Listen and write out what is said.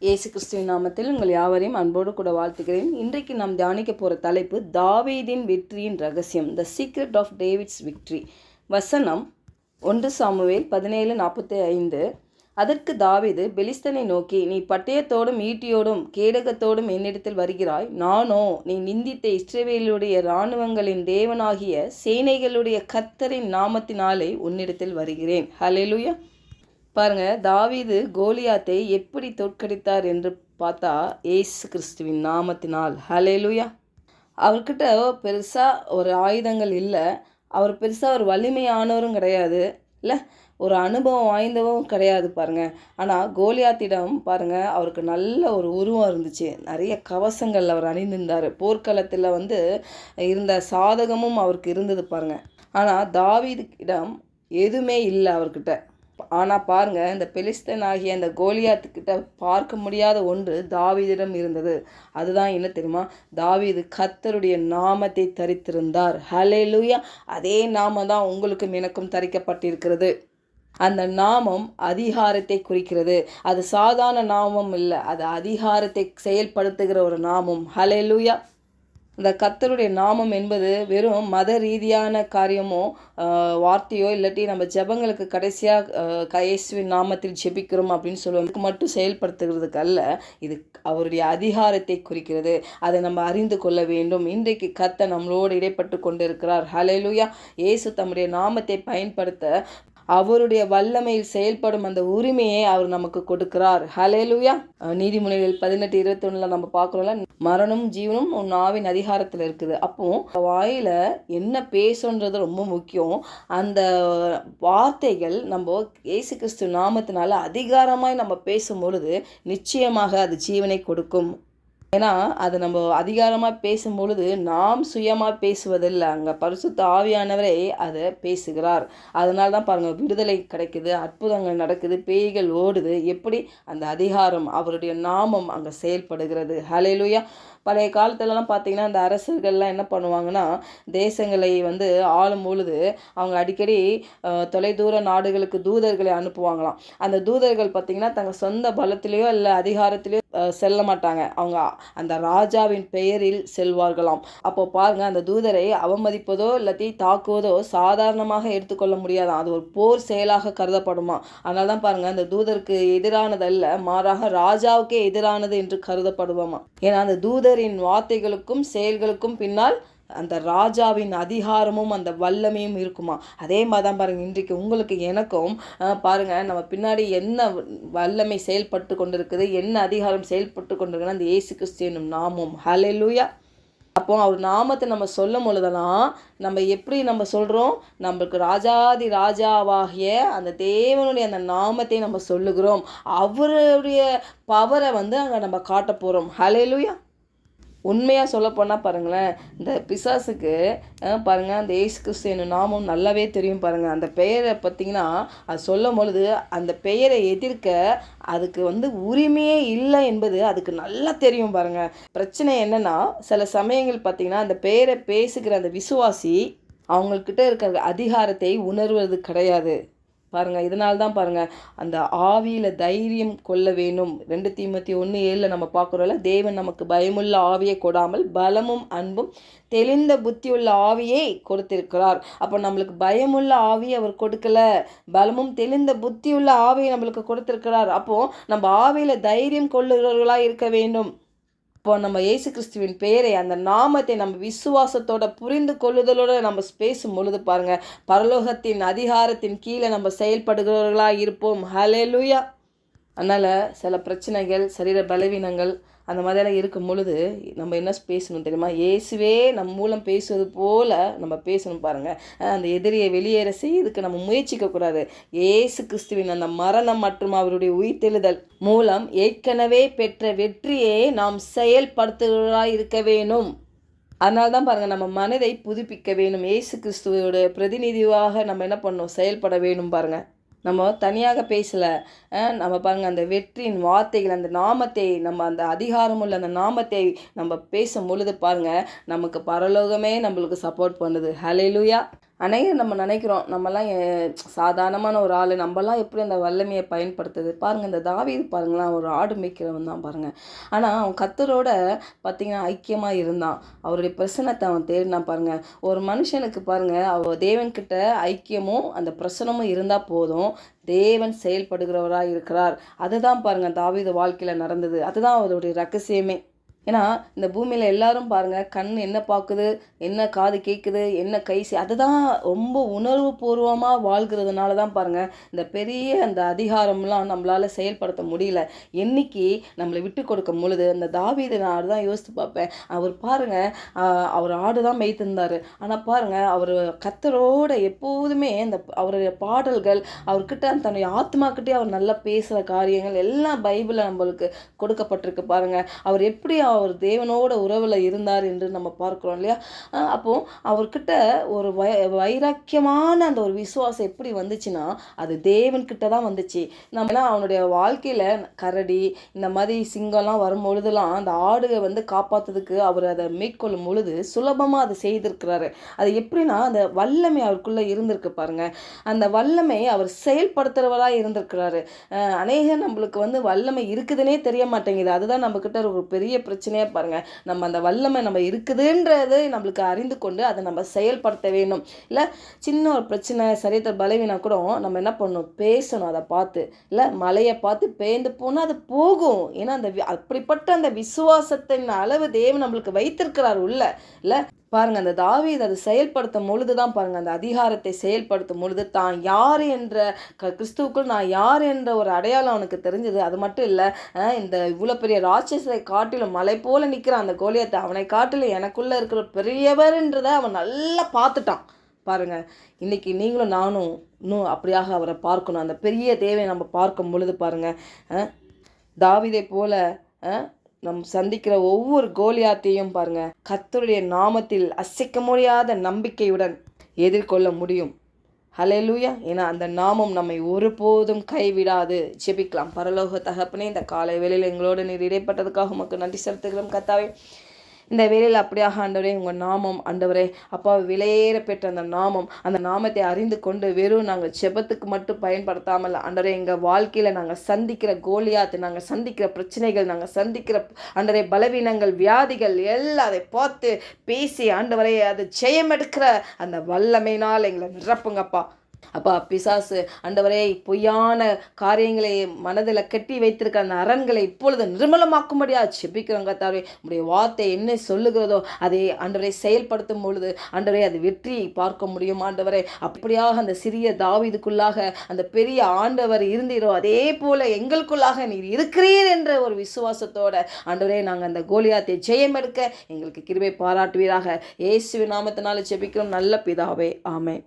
இயேசு கிறிஸ்துவின் நாமத்தில் உங்கள் யாவரையும் அன்போடு கூட வாழ்த்துகிறேன். இன்றைக்கு நாம் தியானிக்க போகிற தலைப்பு தாவீதின் வெற்றியின் ரகசியம், the secret of David's victory. வசனம் 1 சாமுவேல் 17:45. அதற்கு தாவீது பெலிஸ்தனை நோக்கி, நீ பட்டயத்தோடும் ஈட்டியோடும் கேடகத்தோடும் என்னிடத்தில் வருகிறாய், நானோ நீ நிந்தித்த இஸ்ரவேலுடைய இராணுவங்களின் தேவனாகிய சேனைகளுடைய கர்த்தரின் நாமத்தினாலே உன்னிடத்தில் வருகிறேன். ஹல்லேலூயா. பாருங்க, தாவீது கோலியாத்தை எப்படி தோற்கடித்தார் என்று பார்த்தா இயேசு கிறிஸ்துவின் நாமத்தினால். ஹல்லேலூயா. அவர்கிட்ட பெருசாக ஒரு ஆயுதங்கள் இல்லை, அவர் பெருசாக ஒரு வலிமையானவரும் கிடையாது, இல்லை ஒரு அனுபவம் வாய்ந்தவும் கிடையாது பாருங்க. ஆனால் கோலியாத்திடம் பாருங்க, அவருக்கு நல்ல ஒரு உருவம் இருந்துச்சு, நிறைய கவசங்கள் அவர் அணிந்திருந்தார், போர்க்களத்தில் இருந்த சாதகமும் அவருக்கு இருந்தது பாருங்க. ஆனால் தாவீதிடம் எதுவுமே இல்லை அவர்கிட்ட. ஆனால் பாருங்கள், இந்த பெலிஸ்தன் ஆகிய இந்த கோலியாத்துக்கிட்ட பார்க்க முடியாத ஒன்று தாவீதிடம் இருந்தது. அதுதான் என்ன தெரியுமா? தாவீது கர்த்தருடைய நாமத்தை தரித்திருந்தார். ஹல்லேலூயா. அதே நாமம் தான் உங்களுக்கும் எனக்கும் தரிக்கப்பட்டிருக்கிறது. அந்த நாமம் அதிகாரத்தை குறிக்கிறது. அது சாதாரண நாமம் இல்லை, அது அதிகாரத்தை செயல்படுத்துகிற ஒரு நாமம். ஹல்லேலூயா. இந்த கர்த்தருடைய நாமம் என்பது வெறும் மத ரீதியான காரியமோ வார்த்தையோ இல்லாட்டி நம்ம ஜெபங்களுக்கு கடைசியாக இயேசுவின் நாமத்தில் ஜெபிக்கிறோம் அப்படின்னு சொல்லுவோம் மட்டும் செயல்படுத்துகிறதுக்கு அல்ல, இது அவருடைய அதிகாரத்தை குறிக்கிறது. அதை நம்ம அறிந்து கொள்ள வேண்டும். இன்றைக்கு கர்த்தர் நம்மளோடு இடைப்பட்டு கொண்டிருக்கிறார். ஹல்லேலூயா. இயேசு தம்முடைய நாமத்தை பயன்படுத்த அவருடைய வல்லமையில் செயல்படும் அந்த உரிமையை அவர் நமக்கு கொடுக்கிறார். ஹல்லேலூயா. நீதிமொழிகள் 18:21 நம்ம பார்க்குறோம்ல, மரணம் ஜீவனும் உன் நாவின் அதிகாரத்தில் இருக்குது. அப்போ வாயில என்ன பேசுன்றது ரொம்ப முக்கியம். அந்த வார்த்தைகள் நம்ம இயேசு கிறிஸ்து நாமத்தினால அதிகாரமாய் நம்ம பேசும் பொழுது நிச்சயமாக அது ஜீவனை கொடுக்கும். ஏன்னா அது நம்ம அதிகாரமாக பேசும் பொழுது நாம் சுயமாக பேசுவதில்லை, அங்கே பரிசுத்த ஆவியானவரை அதை பேசுகிறார். அதனால தான் பாருங்கள், விடுதலை கிடைக்குது, அற்புதங்கள் நடக்குது, பேய்கள் ஓடுது. எப்படி? அந்த அதிகாரம், அவருடைய நாமம் அங்கே செயல்படுகிறது. ஹல்லேலூயா. பழைய காலத்துலலாம் பார்த்திங்கன்னா இந்த அரசர்கள்லாம் என்ன பண்ணுவாங்கன்னா, தேசங்களை ஆளும் பொழுது அவங்க அடிக்கடி தொலைதூர நாடுகளுக்கு தூதர்களை அனுப்புவாங்களாம். அந்த தூதர்கள் பார்த்திங்கன்னா தங்கள் சொந்த பலத்திலேயோ இல்லை அதிகாரத்திலேயோ செல்ல மாட்டாங்க, அவங்க அந்த ராஜாவின் பெயரில் செல்வார்களாம். அப்போ பாருங்கள், அந்த தூதரை அவமதிப்பதோ இல்லாட்டி தாக்குவதோ சாதாரணமாக எடுத்துக்கொள்ள முடியாதான், அது ஒரு போர் செயலாக கருதப்படுமா. அதனால தான் பாருங்கள், அந்த தூதருக்கு எதிரானதல்ல, மாறாக ராஜாவுக்கே எதிரானது என்று கருதப்படுவோமா. ஏன்னா அந்த தூதரின் வார்த்தைகளுக்கும் செயல்களுக்கும் பின்னால் அந்த ராஜாவின் அதிகாரமும் அந்த வல்லமையும் இருக்குமா. அதே மாதிரி தான் பாருங்கள், இன்றைக்கு உங்களுக்கு எனக்கும் பாருங்கள், நம்ம பின்னாடி என்ன வல்லமை செயல்பட்டு கொண்டிருக்குது, என்ன அதிகாரம் செயல்பட்டு கொண்டிருக்குன்னா அந்த இயேசு கிறிஸ்து என்னும் நாமம். ஹல்லேலூயா. அப்போ அவர் நாமத்தை நம்ம சொல்லும் பொழுதெல்லாம் நம்ம எப்படி நம்ம சொல்கிறோம்? நம்மளுக்கு ராஜாதி ராஜாவாகிய அந்த தேவனுடைய அந்த நாமத்தை நம்ம சொல்லுகிறோம். அவருடைய பவரை அங்கே நம்ம காட்ட போகிறோம். ஹல்லேலூயா. உண்மையாக சொல்லப்போனால் பாருங்களேன், இந்த பிசாசுக்கு பாருங்கள், அந்த இயேசு கிறிஸ்து என்னும் நாமம் நல்லாவே தெரியும் பாருங்கள். அந்த பெயரை பார்த்திங்கன்னா அது சொல்லும் பொழுது அந்த பெயரை எதிர்க்க அதுக்கு உரிமையே இல்லை என்பது அதுக்கு நல்லா தெரியும் பாருங்கள். பிரச்சனை என்னென்னா, சில சமயங்கள் பார்த்திங்கன்னா அந்த பெயரை பேசுகிற அந்த விசுவாசி அவங்கக்கிட்ட இருக்கிற அதிகாரத்தை உணர்வது கிடையாது பாருங்கள். இதனால தான் பாருங்கள், அந்த ஆவியில் தைரியம் கொள்ள வேணும். 2 தீமோத்தேயு 1:7 நம்ம பார்க்குறோம்ல, தேவன் நமக்கு பயமுள்ள ஆவியை கொடாமல் பலமும் அன்பும் தெளிந்த புத்தியுள்ள ஆவியை கொடுத்திருக்கிறார். அப்போ நம்மளுக்கு பயமுள்ள ஆவியை அவர் கொடுக்கல, பலமும் தெளிந்த புத்தியுள்ள ஆவியை நம்மளுக்கு கொடுத்திருக்கிறார். அப்போது நம்ம ஆவியில் தைரியம் கொள்ளுகிறவர்களாக இருக்க வேண்டும். இப்போ நம்ம இயேசு கிறிஸ்துவின் பெயரை, அந்த நாமத்தை நம்ம விசுவாசத்தோட புரிந்து கொள்ளுதலோடு நம்ம பேசும் பொழுது பாருங்கள், பரலோகத்தின் அதிகாரத்தின் கீழே நம்ம செயல்படுகிறவர்களாக இருப்போம். ஹல்லேலூயா. அதனால் சில பிரச்சனைகள், சரீர பலவீனங்கள் அந்த மாதிரிலாம் இருக்கும் பொழுது நம்ம என்ன பேசணும் தெரியுமா? இயேசுவே நம் மூலம் பேசுவது போல் நம்ம பேசணும் பாருங்கள். அந்த எதிரியை வெளியேற செய்யறதுக்கு நம்ம முயற்சிக்கக்கூடாது. இயேசு கிறிஸ்துவின் அந்த மரணம் மற்றும் அவருடைய உயிர்த்தெழுதல் மூலம் ஏற்கனவே பெற்ற வெற்றியை நாம் செயல்படுத்துகிறவர்களாக இருக்க வேணும். அதனால தான் பாருங்கள், நம்ம மனதை புதுப்பிக்க வேணும். இயேசு கிறிஸ்துவோட பிரதிநிதியாக நம்ம என்ன பண்ணணும்? செயல்பட வேணும் பாருங்கள். நம்ம தனியாக பேசலை, நம்ம பாருங்கள் அந்த வெற்றியின் வார்த்தைகள், அந்த நாமத்தை, நம்ம அந்த அதிகாரமுள்ள அந்த நாமத்தை நம்ம பேசும் பொழுது பாருங்கள், நமக்கு பரலோகமே நம்மளுக்கு சப்போர்ட் பண்ணுது. ஹல்லேலூயா. அநேகர் நம்ம நினைக்கிறோம் நம்மலாம் சாதாரணமான ஒரு ஆள், நம்மலாம் எப்படி அந்த வல்லமையை பயன்படுத்துது பாருங்கள். இந்த தாவீது பாருங்களேன், ஒரு ஆடு மேய்க்கிறவன் தான் பாருங்கள். ஆனால் அவன் கர்த்தரோட பார்த்திங்கன்னா ஐக்கியமாக இருந்தான். அவருடைய பிரசன்னத்தை அவன் தேடினான் பாருங்கள். ஒரு மனுஷனுக்கு பாருங்கள், அவர் தேவன்கிட்ட ஐக்கியமும் அந்த பிரசனமும் இருந்தால் போதும், தேவன் செயல்படுகிறவராக இருக்கிறார். அதுதான் பாருங்கள் தாவீது வாழ்க்கையில் நடந்தது. அதுதான் அவருடைய ரகசியமே. ஏன்னா இந்த பூமியில் எல்லாரும் பாருங்கள், கண் என்ன பார்க்குது, என்ன காது கேட்குது, என்ன கை அதுதான் ரொம்ப உணர்வு பூர்வமாக வாழ்கிறதுனால தான் பாருங்கள் இந்த பெரிய அந்த அதிகாரம்லாம் நம்மளால் செயல்படுத்த முடியல. என்னைக்கு நம்மளை விட்டு கொடுக்கும் பொழுது அந்த தாவீது நான் அதுதான் யோசித்து பார்ப்பேன். அவர் பாருங்கள், அவர் ஆடு தான் மேய்த்திருந்தார். ஆனால் பாருங்கள், அவர் கர்த்தரோட எப்போதுமே அந்த அவருடைய பாடல்கள், அவர்கிட்ட தன்னுடைய ஆத்மாக்கிட்டே அவர் நல்லா பேசுகிற காரியங்கள் எல்லாம் பைபிளில் நம்மளுக்கு கொடுக்கப்பட்டிருக்கு பாருங்கள். அவர் எப்படி அவர் தேவனோட உறவில் இருந்தார் என்று நம்ம பார்க்குறோம் இல்லையா? அப்போது அவர்கிட்ட ஒரு வைராக்கியமான அந்த ஒரு விசுவாசம் எப்படி வந்துச்சுன்னா அது தேவன்கிட்ட தான் வந்துச்சு. நம்மனா அவனுடைய வாழ்க்கையில் கரடி இந்த மாதிரி சிங்கம்லாம் வரும் பொழுதுலாம் அந்த ஆடுகை வந்து காப்பாற்றுறதுக்கு அவர் அதை மேற்கொள்ளும் பொழுது சுலபமாக அதை செய்திருக்கிறாரு. அது எப்படின்னா அந்த வல்லமை அவருக்குள்ளே இருந்திருக்கு பாருங்கள். அந்த வல்லமை அவர் செயல்படுத்துகிறவராக இருந்திருக்கிறாரு. அநேக நம்மளுக்கு வந்து வல்லமை இருக்குதுன்னே தெரிய மாட்டேங்குது. அதுதான் நம்மக்கிட்ட ஒரு பெரிய பிரச்சனையாக பாருங்கள். நம்ம அந்த வல்லமை நம்ம இருக்குதுன்றது நம்மளுக்கு அறிந்து கொண்டு அதை நம்ம செயல்படுத்த வேணும். இல்லை சின்ன ஒரு பிரச்சனை சரீரத்தை பலவீனா கூட நம்ம என்ன பண்ணணும், பேசணும். அதை பார்த்து இல்லை மலையை பார்த்து பேய்ந்து போனால் அது போகும். ஏன்னா அந்த அப்படிப்பட்ட அந்த விசுவாசத்தின் அளவு தேவன் நம்மளுக்கு வைத்திருக்கிறார் உள்ள. இல்லை பாருங்கள், அந்த தாவீது அதை செயல்படுத்தும் பொழுது தான் பாருங்கள், அந்த அதிகாரத்தை செயல்படுத்தும் பொழுது தான் யார் என்ற கிறிஸ்துவுக்குள் நான் யார் என்ற ஒரு அடையாளம் அவனுக்கு தெரிஞ்சது. அது மட்டும் இல்லை, இந்த இவ்வளோ பெரிய ராட்சசரை காட்டிலும் மலை போல நிற்கிறான் அந்த கோலியாத்தை, அவனை காட்டிலும் எனக்குள்ளே இருக்கிற பெரியவர்ன்றதை அவன் நல்லா பார்த்துட்டான் பாருங்கள். இன்றைக்கி நீங்களும் நானும் இன்னும் அப்படியாக அவரை பார்க்கணும். அந்த பெரிய தேவை நம்ம பார்க்கும் பொழுது பாருங்கள், தாவீதை போல நம் சந்திக்கிற ஒவ்வொரு கோலியாத்தையும் பாருங்கள் கர்த்தருடைய நாமத்தில் அசைக்க முடியாத நம்பிக்கையுடன் எதிர்கொள்ள முடியும். ஹல்லேலூயா. ஏன்னா அந்த நாமம் நம்மை ஒருபோதும் கைவிடாது. ஜெபிக்கலாம். பரலோக தகப்பனே, இந்த காலை வேளையில் எங்களோடு நீர் இடைப்பட்டதுக்காக உமக்கு நன்றி செலுத்துகிறோம் கர்த்தாவே. இந்த வேளையில் அப்படியாக ஆண்டவரே உங்கள் நாமம் ஆண்டவரே அப்பா விலையேற பெற்ற அந்த நாமம், அந்த நாமத்தை அறிந்து கொண்டு வெறும் நாங்கள் ஜெபத்துக்கு மட்டும் பயன்படுத்தாமல் ஆண்டவரே எங்கள் வாழ்க்கையில் நாங்கள் சந்திக்கிற கோலியாத்து, நாங்கள் சந்திக்கிற பிரச்சனைகள், நாங்கள் சந்திக்கிற ஆண்டவரே பலவீனங்கள், வியாதிகள் எல்லாம் அதை பார்த்து பேசி ஆண்டவரே அதை ஜெயம் எடுக்கிற அந்த வல்லமையினால் எங்களை நிரப்புங்கப்பா. அப்பா பிசாசு ஆண்டவரே பொய்யான காரியங்களை மனதில் கட்டி வைத்திருக்க அந்த அரண்களை இப்பொழுது நிர்மலமாக்கும்படியா செபிக்கிறோம் கர்த்தாவே. உங்களுடைய வார்த்தை என்ன சொல்லுகிறதோ அதை ஆண்டவரை செயல்படுத்தும் பொழுது ஆண்டவரே அது வெற்றியை பார்க்க முடியும் ஆண்டவரே. அப்படியாக அந்த சிறிய தாவீதுக்குள்ளாக அந்த பெரிய ஆண்டவர் இருந்தீரோ அதே போல எங்களுக்குள்ளாக நீர் இருக்கிறீர் என்ற ஒரு விசுவாசத்தோட ஆண்டவரே நாங்கள் அந்த கோலியாத்தை ஜெயம் எடுக்க எங்களுக்கு கிருபை பாராட்டுவீராக. இயேசுவின் நாமத்தினால செபிக்கிறோம் நல்ல பிதாவே, ஆமென்.